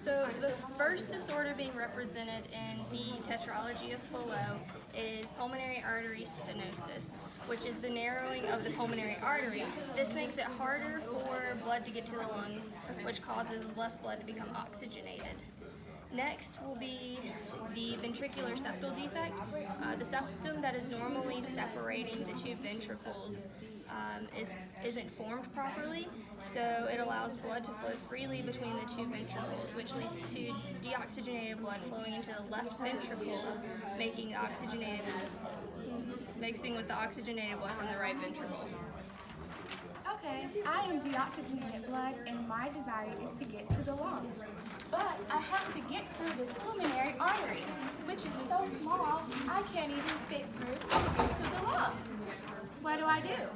So the first disorder being represented in the tetralogy of Fallot is pulmonary artery stenosis, which is the narrowing of the pulmonary artery. This makes it harder for blood to get to the lungs, which causes less blood to become oxygenated. Next will be the ventricular septal defect. The septum that is normally separating the two ventricles isn't formed properly, so it allows blood to flow freely between the two ventricles, which leads to deoxygenated blood flowing into the left ventricle, mixing with the oxygenated blood from the right ventricle. Okay, I am deoxygenated blood and my desire is to get to the lungs. But I have to get through this pulmonary artery, which is so small I can't even fit through to get to the lungs. What do I do?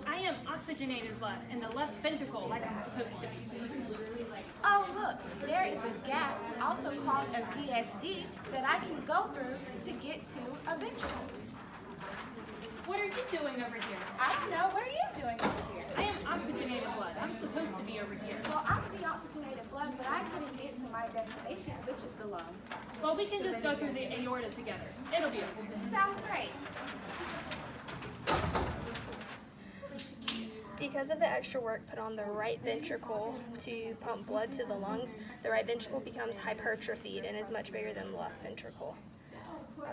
I am oxygenated blood in the left ventricle like I'm supposed to be. Oh look, there is a gap, also called a VSD, that I can go through to get to a ventricle. What are you doing over here? I don't know, what are you doing over here? I am oxygenated blood. I'm supposed to be over here. Well, I'm deoxygenated blood, but I couldn't get to my destination, which is the lungs. Well, we can just go through the aorta together. It'll be okay. Sounds great. Because of the extra work put on the right ventricle to pump blood to the lungs, the right ventricle becomes hypertrophied and is much bigger than the left ventricle.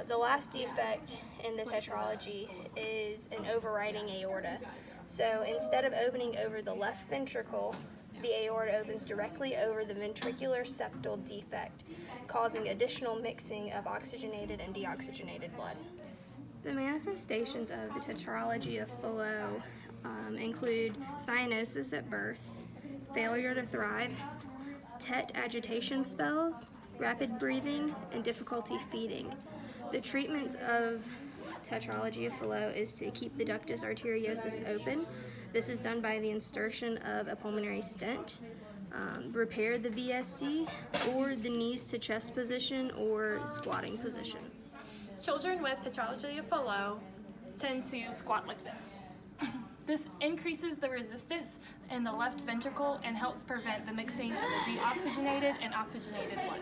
The last defect in the tetralogy is an overriding aorta. So instead of opening over the left ventricle, the aorta opens directly over the ventricular septal defect, causing additional mixing of oxygenated and deoxygenated blood. The manifestations of the tetralogy of Fallot include cyanosis at birth, failure to thrive, tet agitation spells, rapid breathing, and difficulty feeding. The treatment of tetralogy of Fallot is to keep the ductus arteriosus open. This is done by the insertion of a pulmonary stent, repair the VSD, or the knees to chest position or squatting position. Children with tetralogy of Fallot tend to squat like this. This increases the resistance in the left ventricle and helps prevent the mixing of the deoxygenated and oxygenated blood.